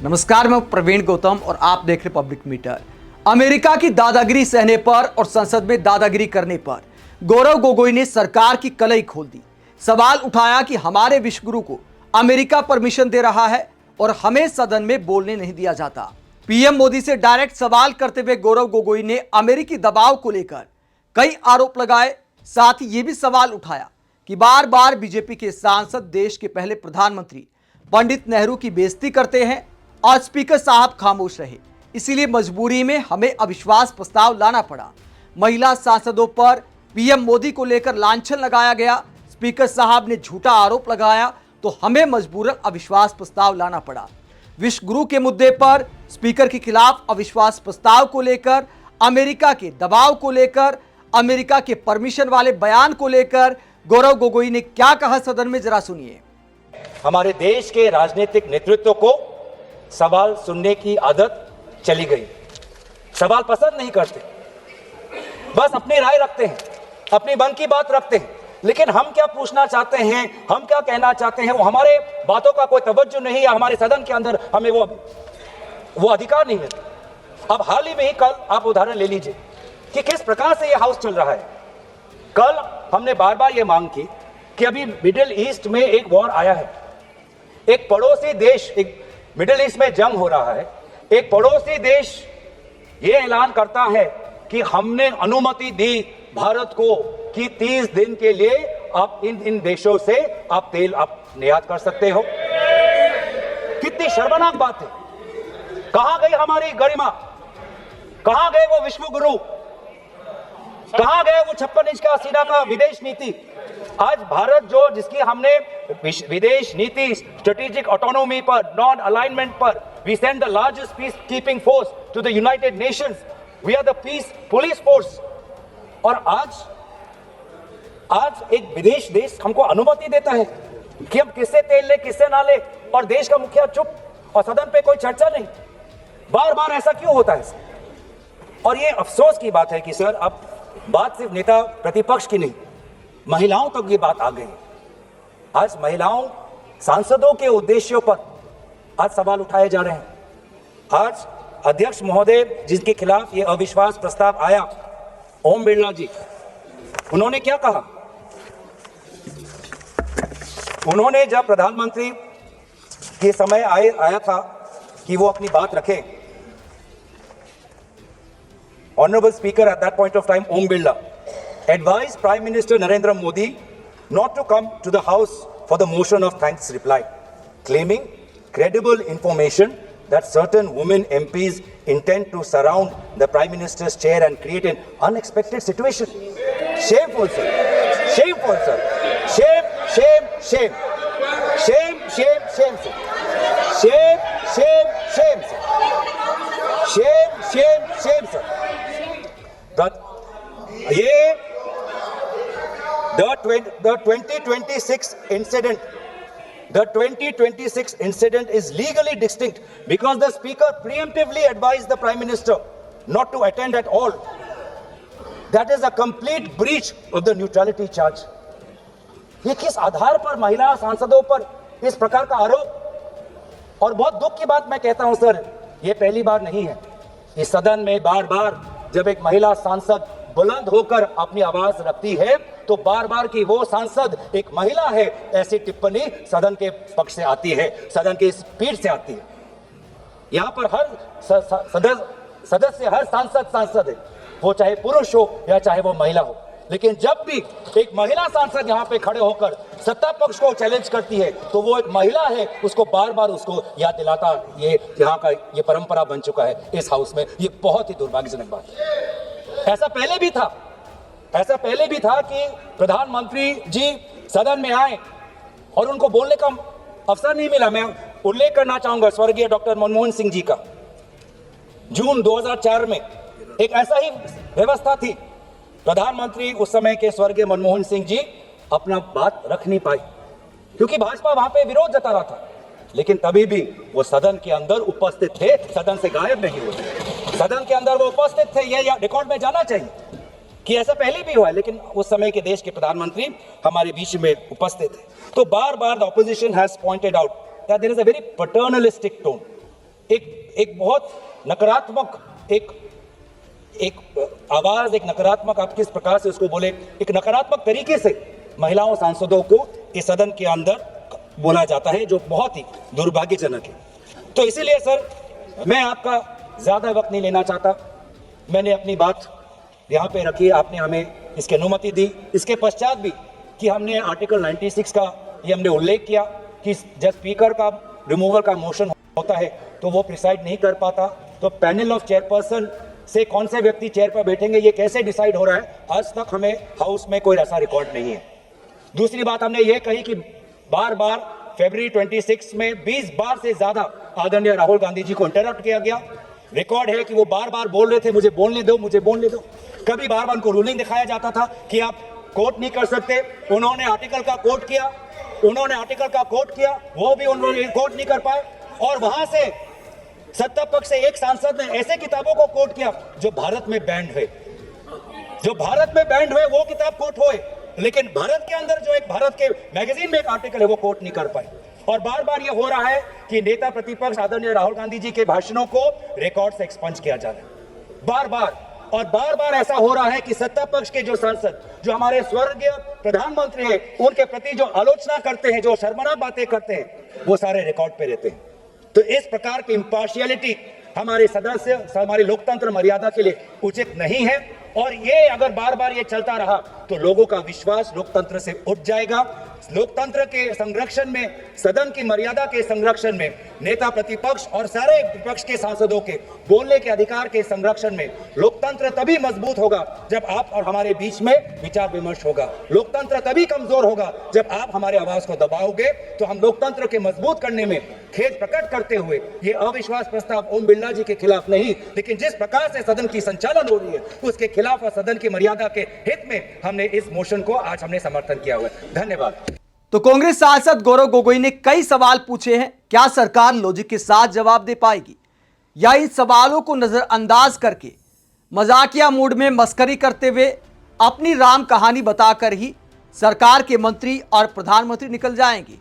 नमस्कार, मैं प्रवीण गौतम और आप देख रहे पब्लिक मीटर। अमेरिका की दादागिरी सहने पर और संसद में दादागिरी करने पर गौरव गोगोई ने सरकार की कलई खोल दी। सवाल उठाया कि हमारे विश्वगुरु को अमेरिका परमिशन दे रहा है और हमें सदन में बोलने नहीं दिया जाता। पीएम मोदी से डायरेक्ट सवाल करते हुए गौरव गोगोई ने अमेरिकी दबाव को लेकर कई आरोप लगाए। साथ ही ये भी सवाल उठाया कि बार बार बीजेपी के सांसद देश के पहले प्रधानमंत्री पंडित नेहरू की बेइज्जती करते हैं और स्पीकर साहब खामोश रहे, इसीलिए मजबूरी में हमें अविश्वास प्रस्ताव लाना पड़ा। महिला सांसदों पर पीएम मोदी को लेकर लांछन लगाया गया। स्पीकर साहब ने झूठा आरोप लगाया तो हमें मजबूरन अविश्वास प्रस्ताव लाना पड़ा। विश्व गुरु के मुद्दे पर स्पीकर के खिलाफ अविश्वास प्रस्ताव को लेकर, अमेरिका के दबाव को लेकर, अमेरिका के परमिशन वाले बयान को लेकर गौरव गोगोई ने क्या कहा सदन में, जरा सुनिए। हमारे देश के राजनीतिक नेतृत्व को सवाल सुनने की आदत चली गई। सवाल पसंद नहीं करते, बस अपनी राय रखते हैं, अपनी मन की बात रखते हैं, लेकिन हम क्या पूछना चाहते हैं, हम क्या कहना चाहते हैं, वो हमारे बातों का कोई तवज्जो नहीं, या हमारे सदन के अंदर हमें वो अधिकार नहीं मिलता। अब हाल ही में ही कल आप उदाहरण ले लीजिए कि किस प्रकार से ये हाउस चल रहा है। कल हमने बार बार ये मांग की कि अभी मिडिल ईस्ट में एक वॉर आया है, एक पड़ोसी देश, एक मिडिल ईस्ट में जंग हो रहा है, एक पड़ोसी देश ये ऐलान करता है कि हमने अनुमति दी भारत को कि 30 दिन के लिए आप इन देशों से आप तेल आप निर्यात कर सकते हो। कितनी शर्मनाक बात है। कहां गई हमारी गरिमा, कहां गए वो विश्व गुरु, कहां गए वो 56 इंच का सीना का विदेश नीति। आज भारत जो जिसकी हमने विदेश नीति, स्ट्रेटेजिक ऑटोनॉमी पर, नॉन अलाइनमेंट पर, we send the largest peace keeping force to the United Nations, we are the peace police force. और आज एक विदेश देश हमको अनुमति देता है कि हम किससे तेल ले किससे ना ले, और देश का मुखिया चुप और सदन पे कोई चर्चा नहीं। बार बार ऐसा क्यों होता है? और ये अफसोस की बात है कि सर अब बात सिर्फ नेता प्रतिपक्ष की नहीं, महिलाओं तक ये बात आ गई। आज महिलाओं सांसदों के उद्देश्यों पर आज सवाल उठाए जा रहे हैं। आज अध्यक्ष महोदय जिनके खिलाफ ये अविश्वास प्रस्ताव आया, ओम बिरला जी, उन्होंने क्या कहा? उन्होंने जब प्रधानमंत्री के समय आया था कि वो अपनी बात रखें, Honorable Speaker at that point of time, Om Birla, advised Prime Minister Narendra Modi not to come to the House for the motion of thanks reply, claiming credible information that certain women MPs intend to surround the Prime Minister's chair and create an unexpected situation. Shameful, sir. Shameful, sir. Shame, shame, shame. Shame, shame, shame, sir. Shame, shame, shame, sir. Shame, shame, shame, sir. But the 2026 incident, the 2026 incident is legally distinct because the speaker preemptively advised the Prime Minister not to attend at all. That is a complete breach of the neutrality charge. ये किस आधार पर महिला सांसदों पर इस प्रकार का आरोप? और बहुत दुख की बात मैं कहता हूं सर, ये पहली बार नहीं है। इस सदन में बार बार जब एक महिला सांसद बुलंद होकर अपनी आवाज रखती है तो बार बार की वो सांसद एक महिला है, ऐसी टिप्पणी सदन के पक्ष से आती है, सदन की पीठ से आती है। यहाँ पर हर सदस्य, हर सांसद है, वो चाहे पुरुष हो या चाहे वो महिला हो। लेकिन जब भी एक महिला सांसद यहाँ पे खड़े होकर सत्ता पक्ष को चैलेंज करती है तो वो एक महिला है, उसको बार बार उसको याद दिलाता, ये यहाँ का ये परंपरा बन चुका है इस हाउस में। ये बहुत ही दुर्भाग्यजनक बात है। ऐसा पहले भी था कि प्रधानमंत्री जी सदन में आए और उनको बोलने का अवसर नहीं मिला। मैं उल्लेख करना चाहूंगा स्वर्गीय डॉक्टर मनमोहन सिंह जी का। जून 2004 में एक ऐसा ही व्यवस्था थी। प्रधानमंत्री उस समय के स्वर्गीय मनमोहन सिंह जी अपना बात रख नहीं पाए क्योंकि भाजपा वहां पे विरोध जता रहा था, लेकिन तभी भी वो सदन के अंदर उपस्थित थे, सदन से गायब नहीं हुए। सदन के अंदर वो उपस्थित थे, ये रिकॉर्ड में जाना चाहिए कि ऐसा पहले भी हुआ है, लेकिन उस समय के देश के प्रधानमंत्री हमारे बीच में उपस्थित थे। तो बार बार the opposition has pointed out that there is a very paternalistic tone एक बहुत नकारात्मक एक आवाज, एक नकारात्मक, आप किस प्रकार से उसको बोले, एक नकारात्मक तरीके से महिलाओं सांसदों को इस सदन के अंदर बोला जाता है, जो बहुत ही दुर्भाग्यजनक है। तो इसीलिए सर, मैं आपका ज्यादा वक्त नहीं लेना चाहता। मैंने अपनी बात यहाँ पे रखी, आपने हमें इसकी अनुमति दी। इसके पश्चात भी कि हमने आर्टिकल 96 का ये हमने उल्लेख किया कि जब स्पीकर का रिमूवल का मोशन होता है तो वो प्रिसाइड नहीं कर पाता, तो पैनल ऑफ चेयरपर्सन से कौन से व्यक्ति चेयर पर बैठेंगे ये कैसे डिसाइड हो रहा है, आज तक हमें हाउस में कोई ऐसा रिकॉर्ड नहीं है। दूसरी बात हमने ये कही कि बार बार फरवरी 26 में 20 बार से ज्यादा आदरणीय राहुल गांधी जी को इंटरप्ट किया गया। रिकॉर्ड है कि वो बार बार बोल रहे थे मुझे बोलने दो, मुझे बोलने दो। कभी बार बार उनको रूलिंग दिखाया जाता था कि आप कोर्ट नहीं कर सकते, उन्होंने आर्टिकल का कोर्ट किया, वो भी उन्होंने कोर्ट नहीं कर पाए। और वहां से सत्ता पक्ष से एक सांसद ने ऐसे किताबों को कोर्ट किया जो भारत में बैंड है, वो किताब कोर्ट हुए, लेकिन भारत के अंदर जो एक भारत के मैगजीन में एक आर्टिकल है वो कोर्ट नहीं कर पाए। और बार बार ये हो रहा है कि नेता प्रतिपक्ष आदरणीय राहुल गांधी जी के भाषणों को रिकॉर्ड से एक्सपंज किया जा रहा है, बार बार ऐसा हो रहा है कि सत्ता पक्ष के जो सांसद, जो हमारे स्वर्गीय प्रधानमंत्री हैं, उनके प्रति जो आलोचना करते हैं, जो शर्मनाक बातें करते हैं, वो सारे रिकॉर्ड पे रहते हैं। तो इस प्रकार की इंपार्शियलिटी हमारे सदस्य, हमारी लोकतंत्र मर्यादा के लिए उचित नहीं है। और ये अगर बार बार ये चलता रहा तो लोगों का विश्वास लोकतंत्र से उठ जाएगा। लोकतंत्र के संरक्षण में, सदन की मर्यादा के संरक्षण में, नेता प्रतिपक्ष और सारे विपक्ष के सांसदों के बोलने के अधिकार के संरक्षण में लोकतंत्र तभी मजबूत होगा जब आप और हमारे बीच में विचार विमर्श होगा। लोकतंत्र तभी कमजोर होगा जब आप हमारे आवाज को दबाओगे। तो हम लोकतंत्र के मजबूत करने में खेद प्रकट करते हुए ये अविश्वास प्रस्ताव ओम बिरला जी के खिलाफ नहीं, लेकिन जिस प्रकार से सदन की संचालन हो रही है उसके खिलाफ और सदन की मर्यादा के हित में हमने इस मोशन को आज हमने समर्थन किया हुआ है। धन्यवाद। तो कांग्रेस सांसद गौरव गोगोई ने कई सवाल पूछे हैं। क्या सरकार लॉजिक के साथ जवाब दे पाएगी, या इन सवालों को नजरअंदाज करके मजाकिया मूड में मस्करी करते हुए अपनी राम कहानी बताकर ही सरकार के मंत्री और प्रधानमंत्री निकल जाएंगे?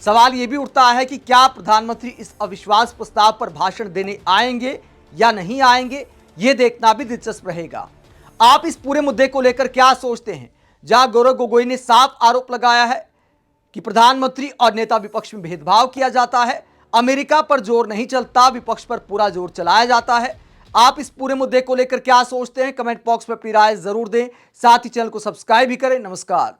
सवाल यह भी उठता है कि क्या प्रधानमंत्री इस अविश्वास प्रस्ताव पर भाषण देने आएंगे या नहीं आएंगे, यह देखना भी दिलचस्प रहेगा। आप इस पूरे मुद्दे को लेकर क्या सोचते हैं? जहां गौरव गोगोई ने साफ आरोप लगाया है कि प्रधानमंत्री और नेता विपक्ष में भेदभाव किया जाता है, अमेरिका पर जोर नहीं चलता, विपक्ष पर पूरा जोर चलाया जाता है। आप इस पूरे मुद्दे को लेकर क्या सोचते हैं? कमेंट बॉक्स में अपनी राय जरूर दें, साथ ही चैनल को सब्सक्राइब भी करें। नमस्कार।